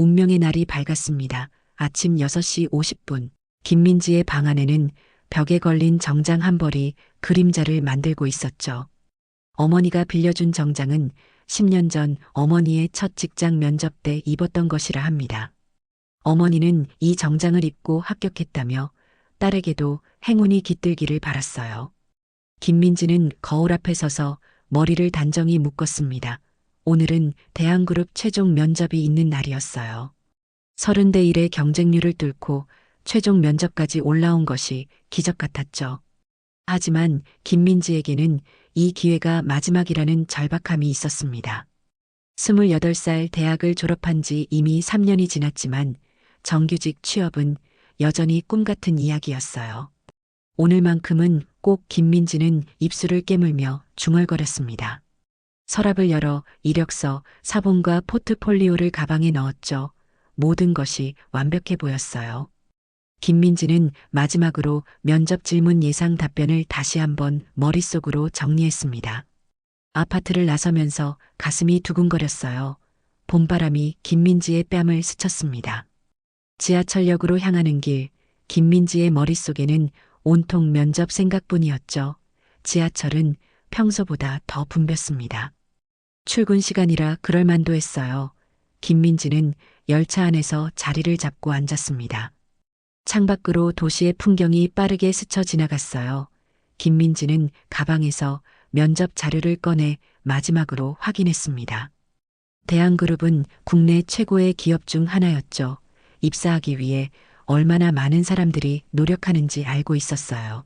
운명의 날이 밝았습니다. 아침 6시 50분. 김민지의 방 안에는 벽에 걸린 정장 한 벌이 그림자를 만들고 있었죠. 어머니가 빌려준 정장은 10년 전 어머니의 첫 직장 면접 때 입었던 것이라 합니다. 어머니는 이 정장을 입고 합격했다며 딸에게도 행운이 깃들기를 바랐어요. 김민지는 거울 앞에 서서 머리를 단정히 묶었습니다. 오늘은 대한그룹 최종 면접이 있는 날이었어요. 30대 1의 경쟁률을 뚫고 최종 면접까지 올라온 것이 기적 같았죠. 하지만 김민지에게는 이 기회가 마지막이라는 절박함이 있었습니다. 28살 대학을 졸업한 지 이미 3년이 지났지만 정규직 취업은 여전히 꿈 같은 이야기였어요. 오늘만큼은 꼭. 김민지는 입술을 깨물며 중얼거렸습니다. 서랍을 열어 이력서, 사본과 포트폴리오를 가방에 넣었죠. 모든 것이 완벽해 보였어요. 김민지는 마지막으로 면접 질문 예상 답변을 다시 한번 머릿속으로 정리했습니다. 아파트를 나서면서 가슴이 두근거렸어요. 봄바람이 김민지의 뺨을 스쳤습니다. 지하철역으로 향하는 길, 김민지의 머릿속에는 온통 면접 생각뿐이었죠. 지하철은 평소보다 더 붐볐습니다. 출근 시간이라 그럴만도 했어요. 김민지는 열차 안에서 자리를 잡고 앉았습니다. 창밖으로 도시의 풍경이 빠르게 스쳐 지나갔어요. 김민지는 가방에서 면접 자료를 꺼내 마지막으로 확인했습니다. 대한그룹은 국내 최고의 기업 중 하나였죠. 입사하기 위해 얼마나 많은 사람들이 노력하는지 알고 있었어요.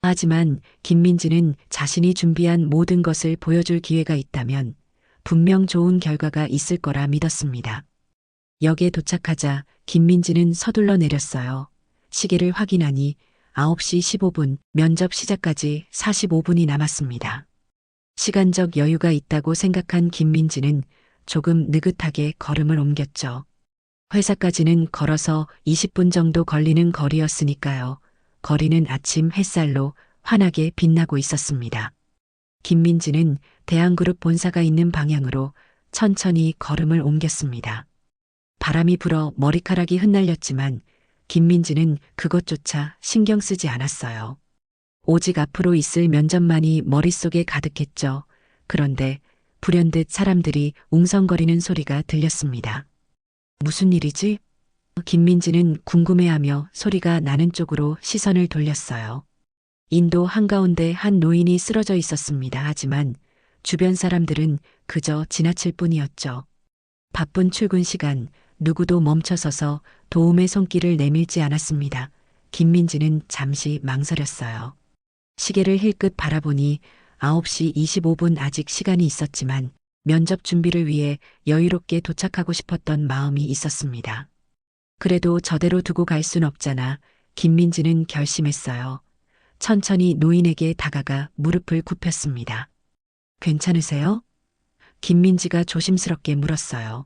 하지만 김민지는 자신이 준비한 모든 것을 보여줄 기회가 있다면 분명 좋은 결과가 있을 거라 믿었습니다. 역에 도착하자 김민지는 서둘러 내렸어요. 시계를 확인하니 9시 15분, 면접 시작까지 45분이 남았습니다. 시간적 여유가 있다고 생각한 김민지는 조금 느긋하게 걸음을 옮겼죠. 회사까지는 걸어서 20분 정도 걸리는 거리였으니까요. 거리는 아침 햇살로 환하게 빛나고 있었습니다. 김민지는 대한그룹 본사가 있는 방향으로 천천히 걸음을 옮겼습니다. 바람이 불어 머리카락이 흩날렸지만 김민지는 그것조차 신경 쓰지 않았어요. 오직 앞으로 있을 면접만이 머릿속에 가득했죠. 그런데 불현듯 사람들이 웅성거리는 소리가 들렸습니다. 무슨 일이지? 김민지는 궁금해하며 소리가 나는 쪽으로 시선을 돌렸어요. 인도 한가운데 한 노인이 쓰러져 있었습니다. 하지만 주변 사람들은 그저 지나칠 뿐이었죠. 바쁜 출근 시간, 누구도 멈춰서서 도움의 손길을 내밀지 않았습니다. 김민지는 잠시 망설였어요. 시계를 힐끗 바라보니 9시 25분. 아직 시간이 있었지만 면접 준비를 위해 여유롭게 도착하고 싶었던 마음이 있었습니다. 그래도 저대로 두고 갈 순 없잖아. 김민지는 결심했어요. 천천히 노인에게 다가가 무릎을 굽혔습니다. 괜찮으세요? 김민지가 조심스럽게 물었어요.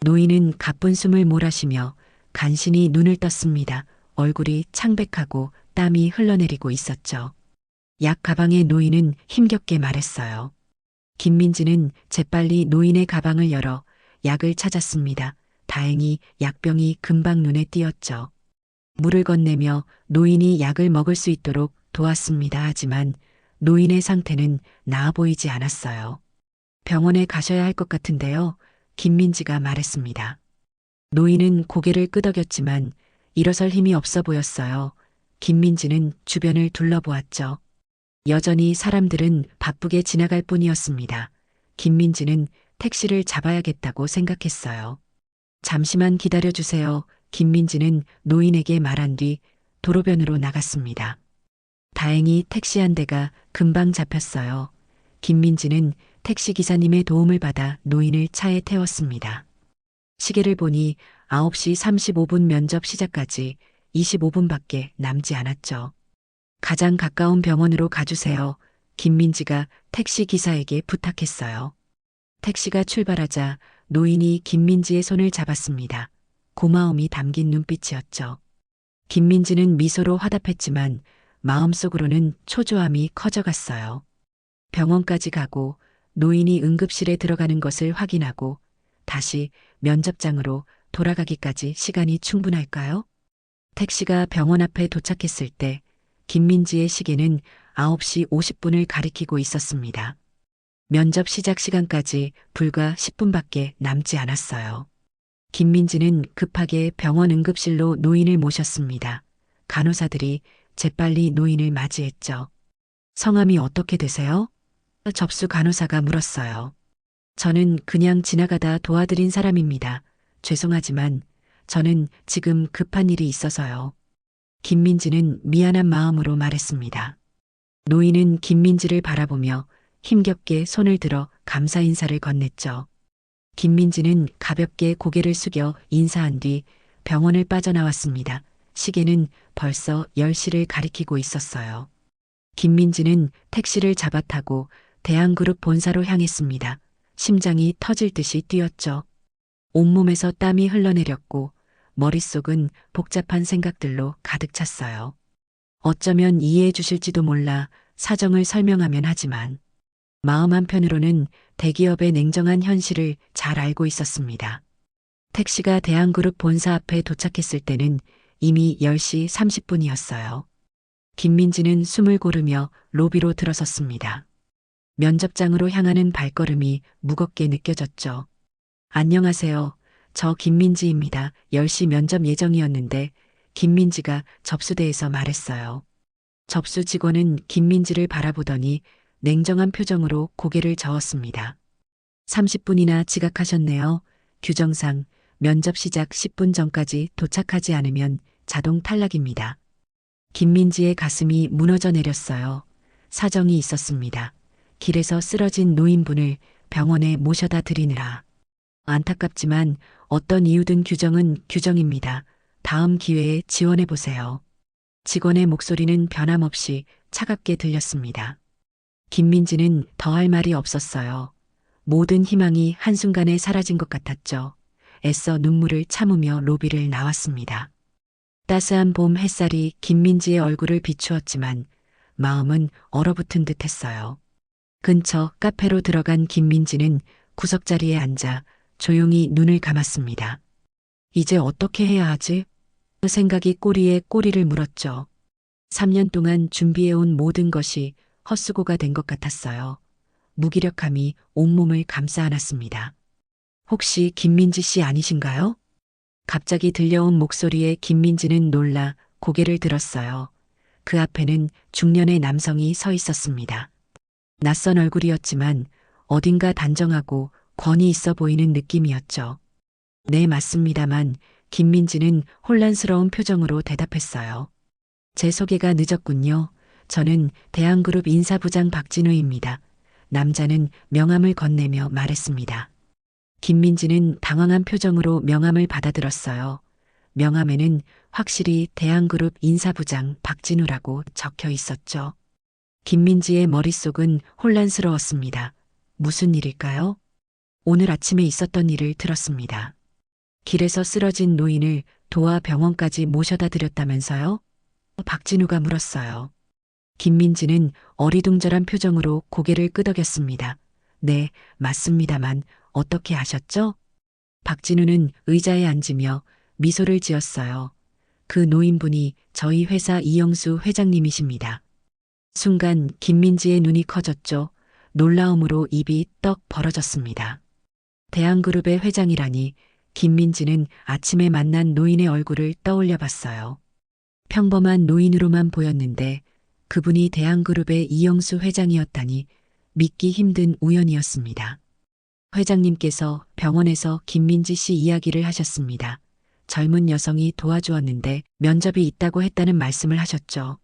노인은 가쁜 숨을 몰아쉬며 간신히 눈을 떴습니다. 얼굴이 창백하고 땀이 흘러내리고 있었죠. 약 가방에 노인은 힘겹게 말했어요. 김민지는 재빨리 노인의 가방을 열어 약을 찾았습니다. 다행히 약병이 금방 눈에 띄었죠. 물을 건네며 노인이 약을 먹을 수 있도록 도왔습니다. 하지만 노인의 상태는 나아 보이지 않았어요. 병원에 가셔야 할 것 같은데요. 김민지가 말했습니다. 노인은 고개를 끄덕였지만 일어설 힘이 없어 보였어요. 김민지는 주변을 둘러보았죠. 여전히 사람들은 바쁘게 지나갈 뿐이었습니다. 김민지는 택시를 잡아야겠다고 생각했어요. 잠시만 기다려주세요. 김민지는 노인에게 말한 뒤 도로변으로 나갔습니다. 다행히 택시 한 대가 금방 잡혔어요. 김민지는 택시기사님의 도움을 받아 노인을 차에 태웠습니다. 시계를 보니 9시 35분. 면접 시작까지 25분밖에 남지 않았죠. 가장 가까운 병원으로 가주세요. 김민지가 택시기사에게 부탁했어요. 택시가 출발하자 노인이 김민지의 손을 잡았습니다. 고마움이 담긴 눈빛이었죠. 김민지는 미소로 화답했지만 마음속으로는 초조함이 커져갔어요. 병원까지 가고 노인이 응급실에 들어가는 것을 확인하고 다시 면접장으로 돌아가기까지 시간이 충분할까요? 택시가 병원 앞에 도착했을 때 김민지의 시계는 9시 50분을 가리키고 있었습니다. 면접 시작 시간까지 불과 10분밖에 남지 않았어요. 김민지는 급하게 병원 응급실로 노인을 모셨습니다. 간호사들이 재빨리 노인을 맞이했죠. 성함이 어떻게 되세요? 접수 간호사가 물었어요. 저는 그냥 지나가다 도와드린 사람입니다. 죄송하지만 저는 지금 급한 일이 있어서요. 김민지는 미안한 마음으로 말했습니다. 노인은 김민지를 바라보며 힘겹게 손을 들어 감사 인사를 건넸죠. 김민지는 가볍게 고개를 숙여 인사한 뒤 병원을 빠져나왔습니다. 시계는 벌써 10시를 가리키고 있었어요. 김민지는 택시를 잡아타고 대한그룹 본사로 향했습니다. 심장이 터질 듯이 뛰었죠. 온몸에서 땀이 흘러내렸고 머릿속은 복잡한 생각들로 가득 찼어요. 어쩌면 이해해 주실지도 몰라 사정을 설명하면 하지만 마음 한편으로는 대기업의 냉정한 현실을 잘 알고 있었습니다. 택시가 대한그룹 본사 앞에 도착했을 때는 이미 10시 30분이었어요. 김민지는 숨을 고르며 로비로 들어섰습니다. 면접장으로 향하는 발걸음이 무겁게 느껴졌죠. 안녕하세요. 저 김민지입니다. 10시 면접 예정이었는데 김민지가 접수대에서 말했어요. 접수 직원은 김민지를 바라보더니 냉정한 표정으로 고개를 저었습니다. 30분이나 지각하셨네요. 규정상 면접 시작 10분 전까지 도착하지 않으면 자동 탈락입니다. 김민지의 가슴이 무너져 내렸어요. 사정이 있었습니다. 길에서 쓰러진 노인분을 병원에 모셔다 드리느라. 안타깝지만 어떤 이유든 규정은 규정입니다. 다음 기회에 지원해 보세요. 직원의 목소리는 변함없이 차갑게 들렸습니다. 김민지는 더할 말이 없었어요. 모든 희망이 한순간에 사라진 것 같았죠. 애써 눈물을 참으며 로비를 나왔습니다. 따스한 봄 햇살이 김민지의 얼굴을 비추었지만 마음은 얼어붙은 듯 했어요. 근처 카페로 들어간 김민지는 구석자리에 앉아 조용히 눈을 감았습니다. 이제 어떻게 해야 하지? 그 생각이 꼬리에 꼬리를 물었죠. 3년 동안 준비해온 모든 것이 헛수고가 된 것 같았어요. 무기력함이 온몸을 감싸 안았습니다. 혹시 김민지 씨 아니신가요? 갑자기 들려온 목소리에 김민지는 놀라 고개를 들었어요. 그 앞에는 중년의 남성이 서 있었습니다. 낯선 얼굴이었지만 어딘가 단정하고 권위 있어 보이는 느낌이었죠. 네, 맞습니다만 김민지는 혼란스러운 표정으로 대답했어요. 제 소개가 늦었군요. 저는 대한그룹 인사부장 박진우입니다. 남자는 명함을 건네며 말했습니다. 김민지는 당황한 표정으로 명함을 받아들었어요. 명함에는 확실히 대한그룹 인사부장 박진우라고 적혀 있었죠. 김민지의 머릿속은 혼란스러웠습니다. 무슨 일일까요? 오늘 아침에 있었던 일을 들었습니다. 길에서 쓰러진 노인을 도와 병원까지 모셔다 드렸다면서요? 박진우가 물었어요. 김민지는 어리둥절한 표정으로 고개를 끄덕였습니다. 네, 맞습니다만 어떻게 아셨죠? 박진우는 의자에 앉으며 미소를 지었어요. 그 노인분이 저희 회사 이영수 회장님이십니다. 순간 김민지의 눈이 커졌죠. 놀라움으로 입이 떡 벌어졌습니다. 대한그룹의 회장이라니 김민지는 아침에 만난 노인의 얼굴을 떠올려 봤어요. 평범한 노인으로만 보였는데 그분이 대한그룹의 이영수 회장이었다니 믿기 힘든 우연이었습니다. 회장님께서 병원에서 김민지 씨 이야기를 하셨습니다. 젊은 여성이 도와주었는데 면접이 있다고 했다는 말씀을 하셨죠.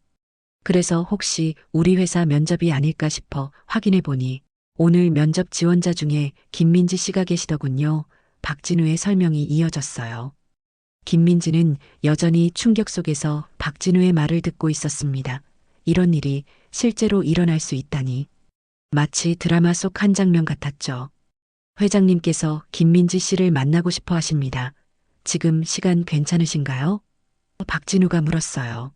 그래서 혹시 우리 회사 면접이 아닐까 싶어 확인해 보니 오늘 면접 지원자 중에 김민지 씨가 계시더군요. 박진우의 설명이 이어졌어요. 김민지는 여전히 충격 속에서 박진우의 말을 듣고 있었습니다. 이런 일이 실제로 일어날 수 있다니. 마치 드라마 속 한 장면 같았죠. 회장님께서 김민지 씨를 만나고 싶어 하십니다. 지금 시간 괜찮으신가요? 박진우가 물었어요.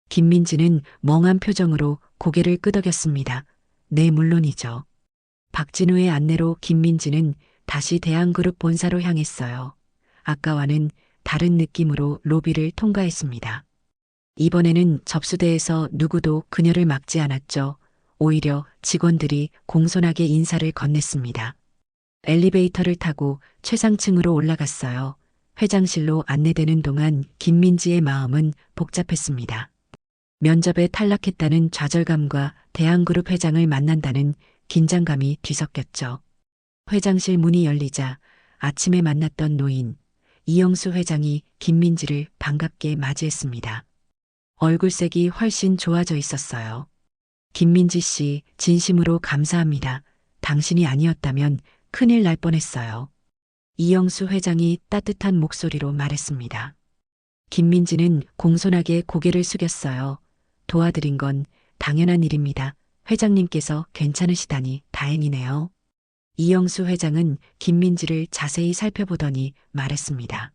김민지는 멍한 표정으로 고개를 끄덕였습니다. 네, 물론이죠. 박진우의 안내로 김민지는 다시 대한그룹 본사로 향했어요. 아까와는 다른 느낌으로 로비를 통과했습니다. 이번에는 접수대에서 누구도 그녀를 막지 않았죠. 오히려 직원들이 공손하게 인사를 건넸습니다. 엘리베이터를 타고 최상층으로 올라갔어요. 회장실로 안내되는 동안 김민지의 마음은 복잡했습니다. 면접에 탈락했다는 좌절감과 대한그룹 회장을 만난다는 긴장감이 뒤섞였죠. 회장실 문이 열리자 아침에 만났던 노인, 이영수 회장이 김민지를 반갑게 맞이했습니다. 얼굴색이 훨씬 좋아져 있었어요. 김민지 씨, 진심으로 감사합니다. 당신이 아니었다면 큰일 날 뻔했어요. 이영수 회장이 따뜻한 목소리로 말했습니다. 김민지는 공손하게 고개를 숙였어요. 도와드린 건 당연한 일입니다. 회장님께서 괜찮으시다니 다행이네요. 이영수 회장은 김민지를 자세히 살펴보더니 말했습니다.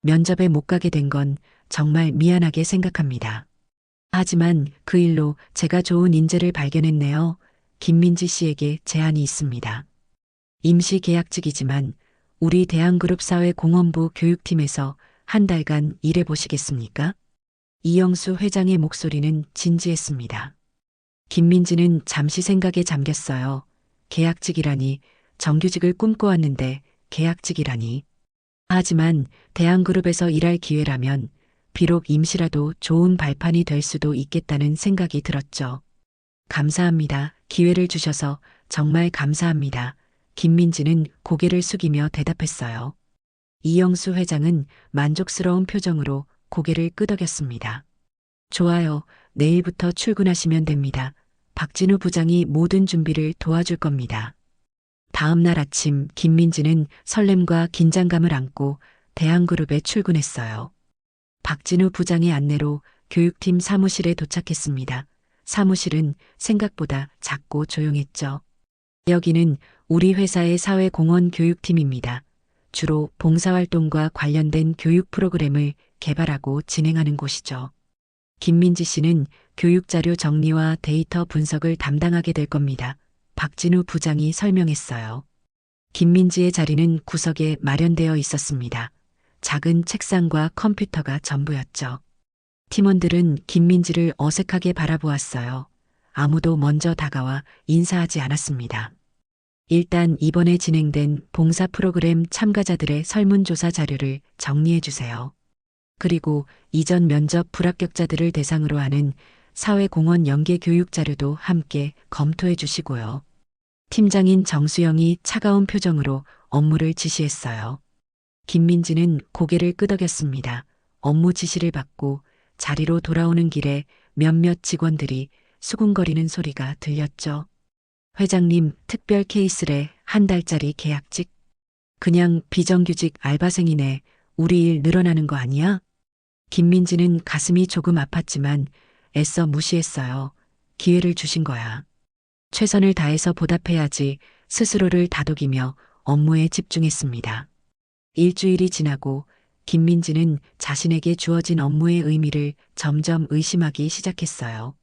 면접에 못 가게 된 건 정말 미안하게 생각합니다. 하지만 그 일로 제가 좋은 인재를 발견했네요. 김민지 씨에게 제안이 있습니다. 임시 계약직이지만 우리 대한그룹 사회공헌부 교육팀에서 한 달간 일해 보시겠습니까? 이영수 회장의 목소리는 진지했습니다. 김민지는 잠시 생각에 잠겼어요. 계약직이라니, 정규직을 꿈꿔왔는데 계약직이라니. 하지만 대한그룹에서 일할 기회라면 비록 임시라도 좋은 발판이 될 수도 있겠다는 생각이 들었죠. 감사합니다. 기회를 주셔서 정말 감사합니다. 김민지는 고개를 숙이며 대답했어요. 이영수 회장은 만족스러운 표정으로 고개를 끄덕였습니다. 좋아요. 내일부터 출근하시면 됩니다. 박진우 부장이 모든 준비를 도와줄 겁니다. 다음 날 아침 김민지는 설렘과 긴장감을 안고 대한그룹에 출근했어요. 박진우 부장의 안내로 교육팀 사무실에 도착했습니다. 사무실은 생각보다 작고 조용했죠. 여기는 우리 회사의 사회공헌 교육팀입니다. 주로 봉사활동과 관련된 교육 프로그램을 개발하고 진행하는 곳이죠. 김민지 씨는 교육자료 정리와 데이터 분석을 담당하게 될 겁니다. 박진우 부장이 설명했어요. 김민지의 자리는 구석에 마련되어 있었습니다. 작은 책상과 컴퓨터가 전부였죠. 팀원들은 김민지를 어색하게 바라보았어요. 아무도 먼저 다가와 인사하지 않았습니다. 일단 이번에 진행된 봉사 프로그램 참가자들의 설문조사 자료를 정리해 주세요. 그리고 이전 면접 불합격자들을 대상으로 하는 사회공헌 연계 교육 자료도 함께 검토해 주시고요. 팀장인 정수영이 차가운 표정으로 업무를 지시했어요. 김민지는 고개를 끄덕였습니다. 업무 지시를 받고 자리로 돌아오는 길에 몇몇 직원들이 수군거리는 소리가 들렸죠. 회장님, 특별 케이스래. 한 달짜리 계약직. 그냥 비정규직 알바생이네. 우리 일 늘어나는 거 아니야? 김민지는 가슴이 조금 아팠지만 애써 무시했어요. 기회를 주신 거야. 최선을 다해서 보답해야지. 스스로를 다독이며 업무에 집중했습니다. 일주일이 지나고 김민지는 자신에게 주어진 업무의 의미를 점점 의심하기 시작했어요.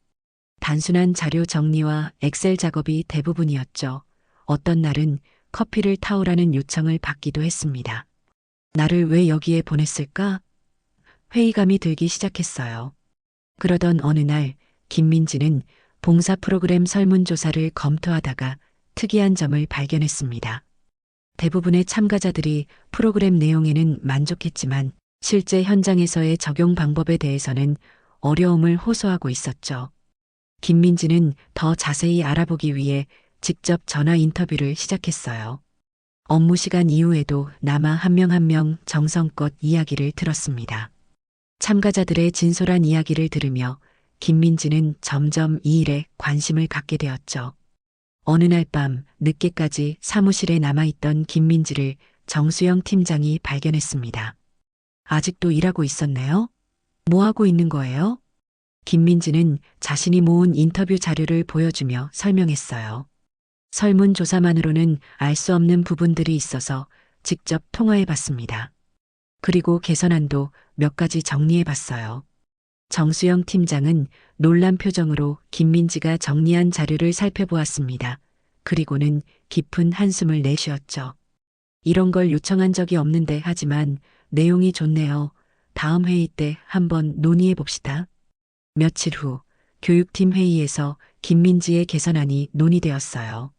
단순한 자료 정리와 엑셀 작업이 대부분이었죠. 어떤 날은 커피를 타오라는 요청을 받기도 했습니다. 나를 왜 여기에 보냈을까? 회의감이 들기 시작했어요. 그러던 어느 날 김민지는 봉사 프로그램 설문조사를 검토하다가 특이한 점을 발견했습니다. 대부분의 참가자들이 프로그램 내용에는 만족했지만 실제 현장에서의 적용 방법에 대해서는 어려움을 호소하고 있었죠. 김민지는 더 자세히 알아보기 위해 직접 전화 인터뷰를 시작했어요. 업무 시간 이후에도 남아 한 명 한 명 정성껏 이야기를 들었습니다. 참가자들의 진솔한 이야기를 들으며 김민지는 점점 이 일에 관심을 갖게 되었죠. 어느 날 밤 늦게까지 사무실에 남아있던 김민지를 정수영 팀장이 발견했습니다. 아직도 일하고 있었네요? 뭐 하고 있는 거예요? 김민지는 자신이 모은 인터뷰 자료를 보여주며 설명했어요. 설문조사만으로는 알 수 없는 부분들이 있어서 직접 통화해 봤습니다. 그리고 개선안도 몇 가지 정리해 봤어요. 정수영 팀장은 놀란 표정으로 김민지가 정리한 자료를 살펴보았습니다. 그리고는 깊은 한숨을 내쉬었죠. 이런 걸 요청한 적이 없는데 하지만 내용이 좋네요. 다음 회의 때 한번 논의해 봅시다. 며칠 후 교육팀 회의에서 김민지의 개선안이 논의되었어요.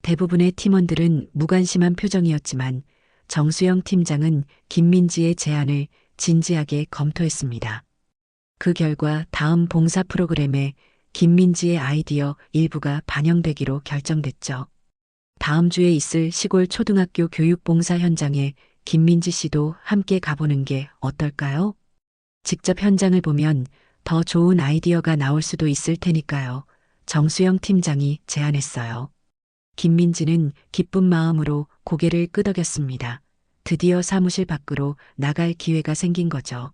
대부분의 팀원들은 무관심한 표정이었지만 정수영 팀장은 김민지의 제안을 진지하게 검토했습니다. 그 결과 다음 봉사 프로그램에 김민지의 아이디어 일부가 반영되기로 결정됐죠. 다음 주에 있을 시골 초등학교 교육봉사 현장에 김민지 씨도 함께 가보는 게 어떨까요? 직접 현장을 보면 더 좋은 아이디어가 나올 수도 있을 테니까요. 정수영 팀장이 제안했어요. 김민지는 기쁜 마음으로 고개를 끄덕였습니다. 드디어 사무실 밖으로 나갈 기회가 생긴 거죠.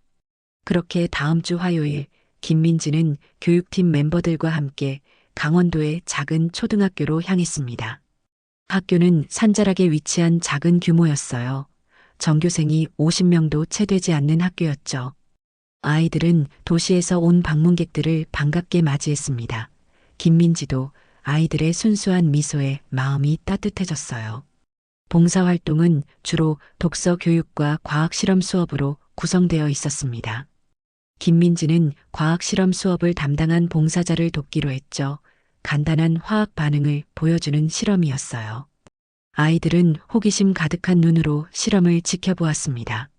그렇게 다음 주 화요일 김민지는 교육팀 멤버들과 함께 강원도의 작은 초등학교로 향했습니다. 학교는 산자락에 위치한 작은 규모였어요. 전교생이 50명도 채 되지 않는 학교였죠. 아이들은 도시에서 온 방문객들을 반갑게 맞이했습니다. 김민지도 아이들의 순수한 미소에 마음이 따뜻해졌어요. 봉사활동은 주로 독서 교육과 과학 실험 수업으로 구성되어 있었습니다. 김민지는 과학 실험 수업을 담당한 봉사자를 돕기로 했죠. 간단한 화학 반응을 보여주는 실험이었어요. 아이들은 호기심 가득한 눈으로 실험을 지켜보았습니다.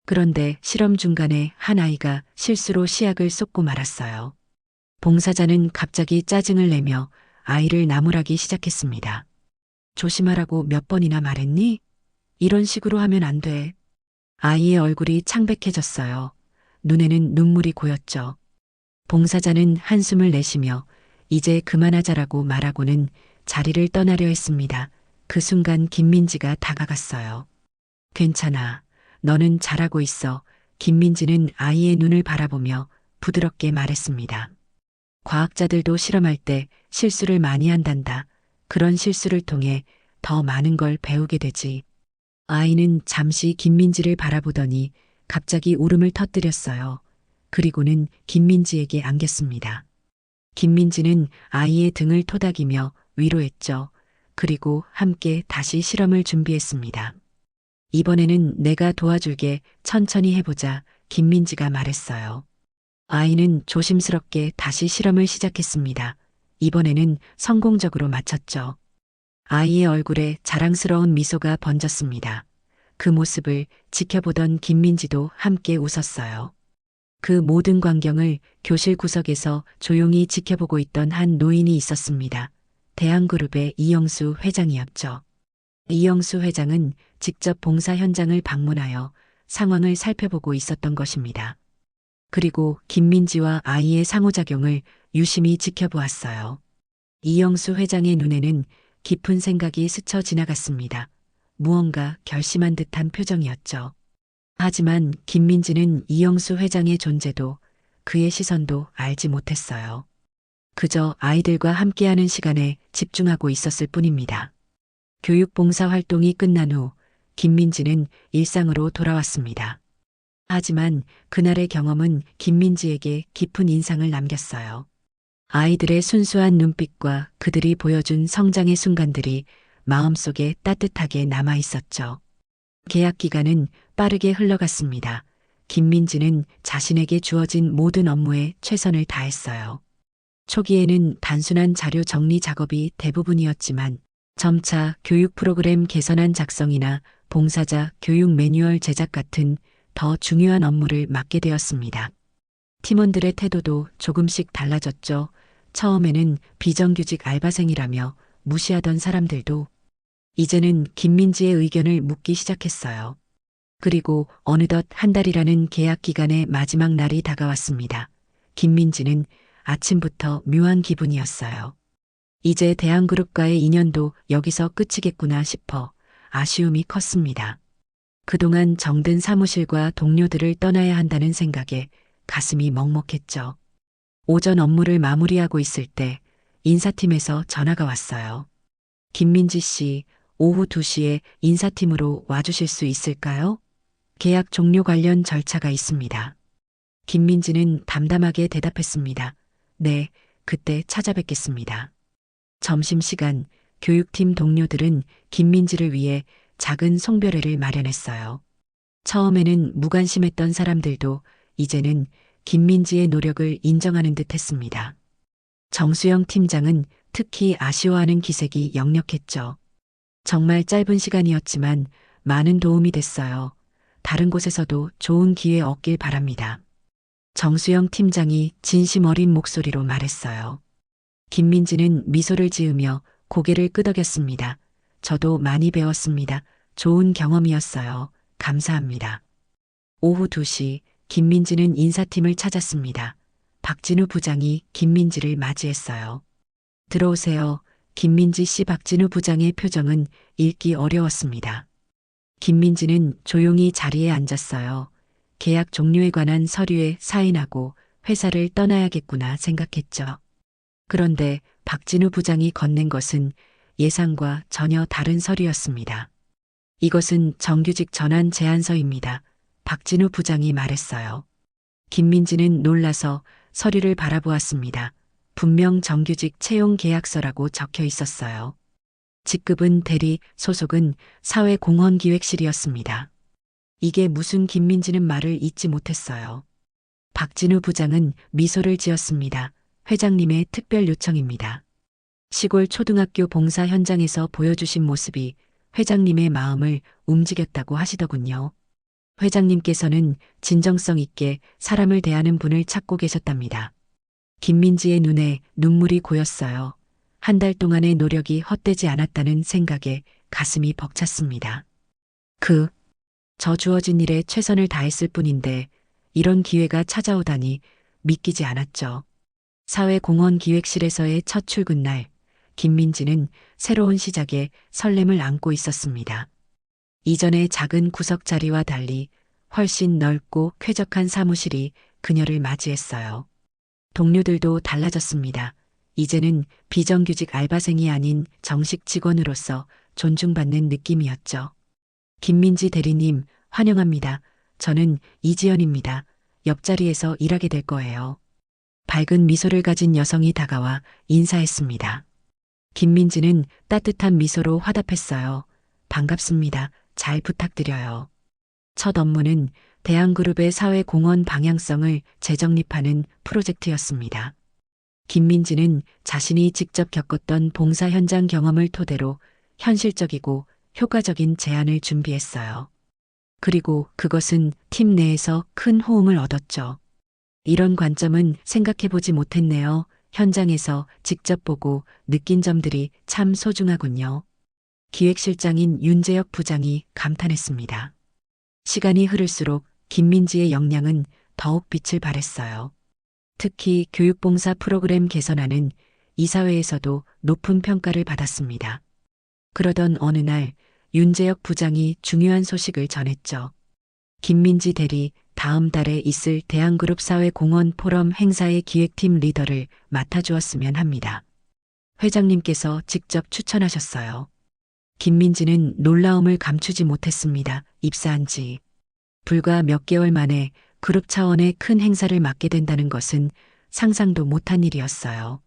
그런데 실험 중간에 한 아이가 실수로 시약을 쏟고 말았어요. 봉사자는 갑자기 짜증을 내며 아이를 나무라기 시작했습니다. 조심하라고 몇 번이나 말했니? 이런 식으로 하면 안 돼. 아이의 얼굴이 창백해졌어요. 눈에는 눈물이 고였죠. 봉사자는 한숨을 내쉬며 이제 그만하자라고 말하고는 자리를 떠나려 했습니다. 그 순간 김민지가 다가갔어요. 괜찮아. 너는 잘하고 있어. 김민지는 아이의 눈을 바라보며 부드럽게 말했습니다. 과학자들도 실험할 때 실수를 많이 한단다. 그런 실수를 통해 더 많은 걸 배우게 되지. 아이는 잠시 김민지를 바라보더니 갑자기 울음을 터뜨렸어요. 그리고는 김민지에게 안겼습니다. 김민지는 아이의 등을 토닥이며 위로했죠. 그리고 함께 다시 실험을 준비했습니다. 이번에는 내가 도와줄게. 천천히 해보자. 김민지가 말했어요. 아이는 조심스럽게 다시 실험을 시작했습니다. 이번에는 성공적으로 마쳤죠. 아이의 얼굴에 자랑스러운 미소가 번졌습니다. 그 모습을 지켜보던 김민지도 함께 웃었어요. 그 모든 광경을 교실 구석에서 조용히 지켜보고 있던 한 노인이 있었습니다. 대한그룹의 이영수 회장이었죠. 이영수 회장은 직접 봉사 현장을 방문하여 상황을 살펴보고 있었던 것입니다. 그리고 김민지와 아이의 상호작용을 유심히 지켜보았어요. 이영수 회장의 눈에는 깊은 생각이 스쳐 지나갔습니다. 무언가 결심한 듯한 표정이었죠. 하지만 김민지는 이영수 회장의 존재도 그의 시선도 알지 못했어요. 그저 아이들과 함께하는 시간에 집중하고 있었을 뿐입니다. 교육봉사 활동이 끝난 후 김민지는 일상으로 돌아왔습니다. 하지만 그날의 경험은 김민지에게 깊은 인상을 남겼어요. 아이들의 순수한 눈빛과 그들이 보여준 성장의 순간들이 마음속에 따뜻하게 남아 있었죠. 계약 기간은 빠르게 흘러갔습니다. 김민지는 자신에게 주어진 모든 업무에 최선을 다했어요. 초기에는 단순한 자료 정리 작업이 대부분이었지만 점차 교육 프로그램 개선안 작성이나 봉사자 교육 매뉴얼 제작 같은 더 중요한 업무를 맡게 되었습니다. 팀원들의 태도도 조금씩 달라졌죠. 처음에는 비정규직 알바생이라며 무시하던 사람들도 이제는 김민지의 의견을 묻기 시작했어요. 그리고 어느덧 한 달이라는 계약 기간의 마지막 날이 다가왔습니다. 김민지는 아침부터 묘한 기분이었어요. 이제 대한그룹과의 인연도 여기서 끝이겠구나 싶어 아쉬움이 컸습니다. 그동안 정든 사무실과 동료들을 떠나야 한다는 생각에 가슴이 먹먹했죠. 오전 업무를 마무리하고 있을 때 인사팀에서 전화가 왔어요. 김민지 씨, 오후 2시에 인사팀으로 와주실 수 있을까요? 계약 종료 관련 절차가 있습니다. 김민지는 담담하게 대답했습니다. 네, 그때 찾아뵙겠습니다. 점심시간 교육팀 동료들은 김민지를 위해 작은 송별회를 마련했어요. 처음에는 무관심했던 사람들도 이제는 김민지의 노력을 인정하는 듯 했습니다. 정수영 팀장은 특히 아쉬워하는 기색이 역력했죠. 정말 짧은 시간이었지만 많은 도움이 됐어요. 다른 곳에서도 좋은 기회 얻길 바랍니다. 정수영 팀장이 진심 어린 목소리로 말했어요. 김민지는 미소를 지으며 고개를 끄덕였습니다. 저도 많이 배웠습니다. 좋은 경험이었어요. 감사합니다. 오후 2시 김민지는 인사팀을 찾았습니다. 박진우 부장이 김민지를 맞이했어요. 들어오세요. 김민지 씨. 박진우 부장의 표정은 읽기 어려웠습니다. 김민지는 조용히 자리에 앉았어요. 계약 종료에 관한 서류에 사인하고 회사를 떠나야겠구나 생각했죠. 그런데 박진우 부장이 건넨 것은 예상과 전혀 다른 서류였습니다. 이것은 정규직 전환 제안서입니다. 박진우 부장이 말했어요. 김민지는 놀라서 서류를 바라보았습니다. 분명 정규직 채용 계약서라고 적혀 있었어요. 직급은 대리, 소속은 사회공헌기획실이었습니다. 이게 무슨 김민지는 말을 잇지 못했어요. 박진우 부장은 미소를 지었습니다. 회장님의 특별 요청입니다. 시골 초등학교 봉사 현장에서 보여주신 모습이 회장님의 마음을 움직였다고 하시더군요. 회장님께서는 진정성 있게 사람을 대하는 분을 찾고 계셨답니다. 김민지의 눈에 눈물이 고였어요. 한 달 동안의 노력이 헛되지 않았다는 생각에 가슴이 벅찼습니다. 저 주어진 일에 최선을 다했을 뿐인데 이런 기회가 찾아오다니 믿기지 않았죠. 사회공헌기획실에서의 첫 출근 날, 김민지는 새로운 시작에 설렘을 안고 있었습니다. 이전의 작은 구석 자리와 달리 훨씬 넓고 쾌적한 사무실이 그녀를 맞이했어요. 동료들도 달라졌습니다. 이제는 비정규직 알바생이 아닌 정식 직원으로서 존중받는 느낌이었죠. 김민지 대리님, 환영합니다. 저는 이지연입니다. 옆자리에서 일하게 될 거예요. 밝은 미소를 가진 여성이 다가와 인사했습니다. 김민지는 따뜻한 미소로 화답했어요. 반갑습니다. 잘 부탁드려요. 첫 업무는 대한그룹의 사회공헌 방향성을 재정립하는 프로젝트였습니다. 김민지는 자신이 직접 겪었던 봉사 현장 경험을 토대로 현실적이고 효과적인 제안을 준비했어요. 그리고 그것은 팀 내에서 큰 호응을 얻었죠. 이런 관점은 생각해보지 못했네요. 현장에서 직접 보고 느낀 점들이 참 소중하군요. 기획실장인 윤재혁 부장이 감탄했습니다. 시간이 흐를수록 김민지의 역량은 더욱 빛을 발했어요. 특히 교육봉사 프로그램 개선안은 이사회에서도 높은 평가를 받았습니다. 그러던 어느 날 윤재혁 부장이 중요한 소식을 전했죠. 김민지 대리 다음 달에 있을 대한그룹 사회공헌 포럼 행사의 기획팀 리더를 맡아주었으면 합니다. 회장님께서 직접 추천하셨어요. 김민지는 놀라움을 감추지 못했습니다. 입사한 지 불과 몇 개월 만에 그룹 차원의 큰 행사를 맡게 된다는 것은 상상도 못한 일이었어요.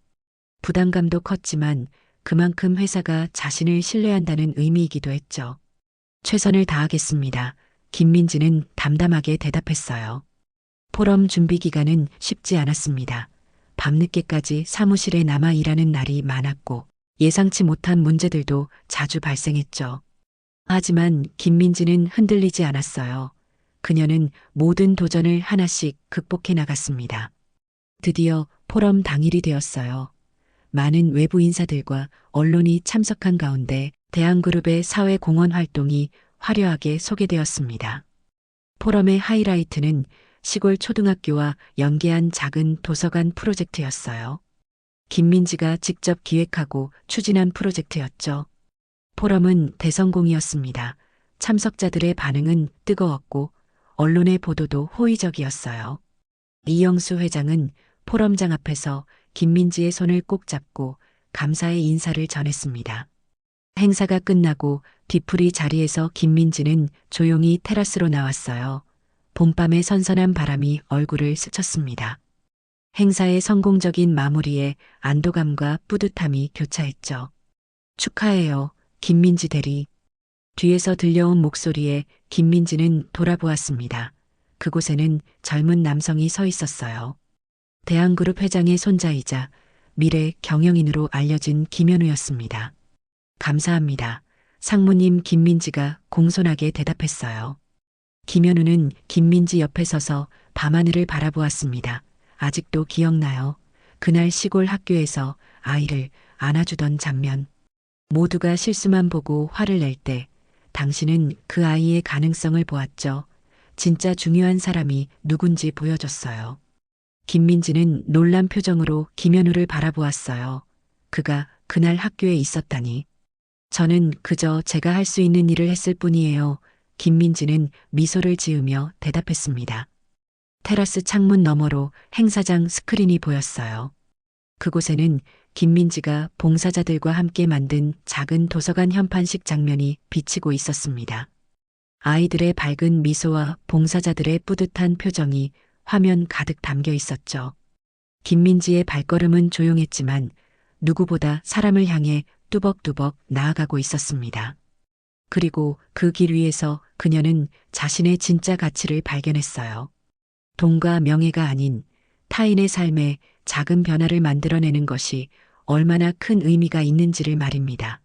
부담감도 컸지만 그만큼 회사가 자신을 신뢰한다는 의미이기도 했죠. 최선을 다하겠습니다. 김민지는 담담하게 대답했어요. 포럼 준비 기간은 쉽지 않았습니다. 밤늦게까지 사무실에 남아 일하는 날이 많았고 예상치 못한 문제들도 자주 발생했죠. 하지만 김민지는 흔들리지 않았어요. 그녀는 모든 도전을 하나씩 극복해 나갔습니다. 드디어 포럼 당일이 되었어요. 많은 외부 인사들과 언론이 참석한 가운데 대한그룹의 사회공헌 활동이 화려하게 소개되었습니다. 포럼의 하이라이트는 시골 초등학교와 연계한 작은 도서관 프로젝트였어요. 김민지가 직접 기획하고 추진한 프로젝트였죠. 포럼은 대성공이었습니다. 참석자들의 반응은 뜨거웠고 언론의 보도도 호의적이었어요. 이영수 회장은 포럼장 앞에서 김민지의 손을 꼭 잡고 감사의 인사를 전했습니다. 행사가 끝나고 뒤풀이 자리에서 김민지는 조용히 테라스로 나왔어요. 봄밤의 선선한 바람이 얼굴을 스쳤습니다. 행사의 성공적인 마무리에 안도감과 뿌듯함이 교차했죠. 축하해요, 김민지 대리. 뒤에서 들려온 목소리에 김민지는 돌아보았습니다. 그곳에는 젊은 남성이 서 있었어요. 대한그룹 회장의 손자이자 미래 경영인으로 알려진 김현우였습니다. 감사합니다. 상무님. 김민지가 공손하게 대답했어요. 김현우는 김민지 옆에 서서 밤하늘을 바라보았습니다. 아직도 기억나요. 그날 시골 학교에서 아이를 안아주던 장면. 모두가 실수만 보고 화를 낼 때 당신은 그 아이의 가능성을 보았죠. 진짜 중요한 사람이 누군지 보여줬어요. 김민지는 놀란 표정으로 김현우를 바라보았어요. 그가 그날 학교에 있었다니. 저는 그저 제가 할 수 있는 일을 했을 뿐이에요. 김민지는 미소를 지으며 대답했습니다. 테라스 창문 너머로 행사장 스크린이 보였어요. 그곳에는 김민지가 봉사자들과 함께 만든 작은 도서관 현판식 장면이 비치고 있었습니다. 아이들의 밝은 미소와 봉사자들의 뿌듯한 표정이 화면 가득 담겨 있었죠. 김민지의 발걸음은 조용했지만 누구보다 사람을 향해 뚜벅뚜벅 나아가고 있었습니다. 그리고 그 길 위에서 그녀는 자신의 진짜 가치를 발견했어요. 돈과 명예가 아닌 타인의 삶에 작은 변화를 만들어내는 것이 얼마나 큰 의미가 있는지를 말입니다.